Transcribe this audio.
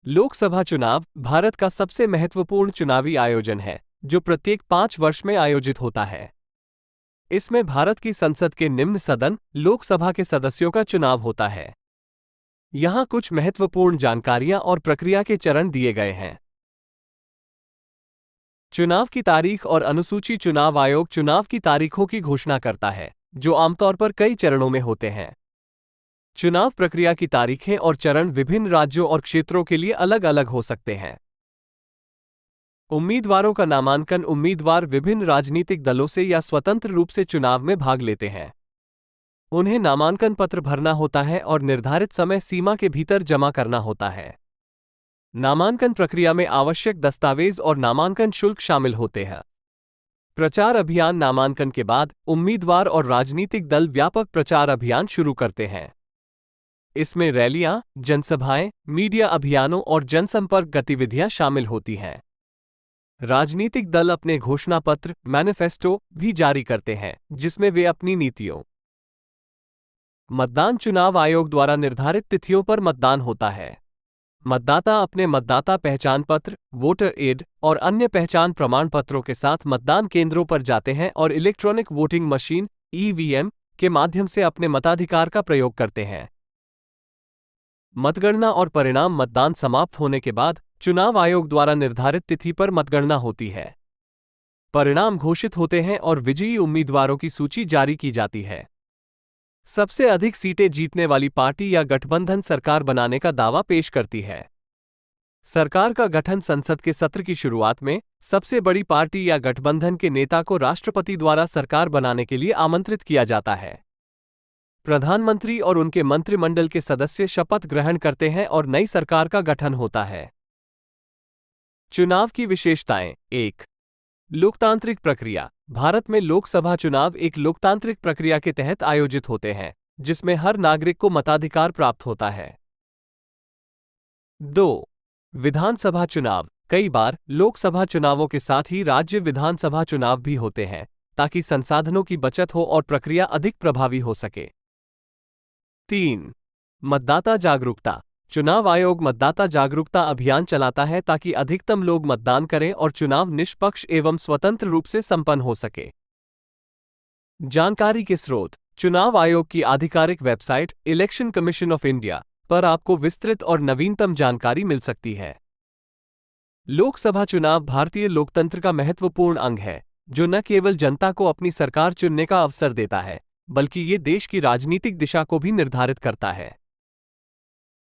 लोकसभा चुनाव भारत का सबसे महत्वपूर्ण चुनावी आयोजन है, जो प्रत्येक 5 वर्ष में आयोजित होता है। इसमें भारत की संसद के निम्न सदन, लोकसभा के सदस्यों का चुनाव होता है। यहाँ कुछ महत्वपूर्ण जानकारियां और प्रक्रिया के चरण दिए गए हैं। चुनाव की तारीख और अनुसूची। चुनाव आयोग चुनाव की तारीखों की घोषणा करता है, जो आमतौर पर कई चरणों में होते हैं। चुनाव प्रक्रिया की तारीखें और चरण विभिन्न राज्यों और क्षेत्रों के लिए अलग अलग हो सकते हैं। उम्मीदवारों का नामांकन। उम्मीदवार विभिन्न राजनीतिक दलों से या स्वतंत्र रूप से चुनाव में भाग लेते हैं। उन्हें नामांकन पत्र भरना होता है और निर्धारित समय सीमा के भीतर जमा करना होता है। नामांकन प्रक्रिया में आवश्यक दस्तावेज और नामांकन शुल्क शामिल होते हैं। प्रचार अभियान। नामांकन के बाद उम्मीदवार और राजनीतिक दल व्यापक प्रचार अभियान शुरू करते हैं। इसमें रैलियां, जनसभाएं, मीडिया अभियानों और जनसंपर्क गतिविधियां शामिल होती हैं। राजनीतिक दल अपने घोषणा पत्र, मैनिफेस्टो भी जारी करते हैं, जिसमें वे अपनी नीतियों। मतदान। चुनाव आयोग द्वारा निर्धारित तिथियों पर मतदान होता है। मतदाता अपने मतदाता पहचान पत्र, वोटर एड और अन्य पहचान प्रमाण पत्रों के साथ मतदान केंद्रों पर जाते हैं और इलेक्ट्रॉनिक वोटिंग मशीन (ईवीएम) के माध्यम से अपने मताधिकार का प्रयोग करते हैं। मतगणना और परिणाम। मतदान समाप्त होने के बाद चुनाव आयोग द्वारा निर्धारित तिथि पर मतगणना होती है। परिणाम घोषित होते हैं और विजयी उम्मीदवारों की सूची जारी की जाती है। सबसे अधिक सीटें जीतने वाली पार्टी या गठबंधन सरकार बनाने का दावा पेश करती है। सरकार का गठन। संसद के सत्र की शुरुआत में सबसे बड़ी पार्टी या गठबंधन के नेता को राष्ट्रपति द्वारा सरकार बनाने के लिए आमंत्रित किया जाता है। प्रधानमंत्री और उनके मंत्रिमंडल के सदस्य शपथ ग्रहण करते हैं और नई सरकार का गठन होता है। चुनाव की विशेषताएं। 1. लोकतांत्रिक प्रक्रिया। भारत में लोकसभा चुनाव एक लोकतांत्रिक प्रक्रिया के तहत आयोजित होते हैं, जिसमें हर नागरिक को मताधिकार प्राप्त होता है। 2. विधानसभा चुनाव। कई बार लोकसभा चुनावों के साथ ही राज्य विधानसभा चुनाव भी होते हैं, ताकि संसाधनों की बचत हो और प्रक्रिया अधिक प्रभावी हो सके। 3. मतदाता जागरूकता। चुनाव आयोग मतदाता जागरूकता अभियान चलाता है ताकि अधिकतम लोग मतदान करें और चुनाव निष्पक्ष एवं स्वतंत्र रूप से संपन्न हो सके। जानकारी के स्रोत। चुनाव आयोग की आधिकारिक website election commission of India पर आपको विस्तृत और नवीनतम जानकारी मिल सकती है। लोकसभा चुनाव भारतीय लोकतंत्र का महत्वपूर्ण अंग है, जो न केवल जनता को अपनी सरकार चुनने का अवसर देता है, बल्कि ये देश की राजनीतिक दिशा को भी निर्धारित करता है।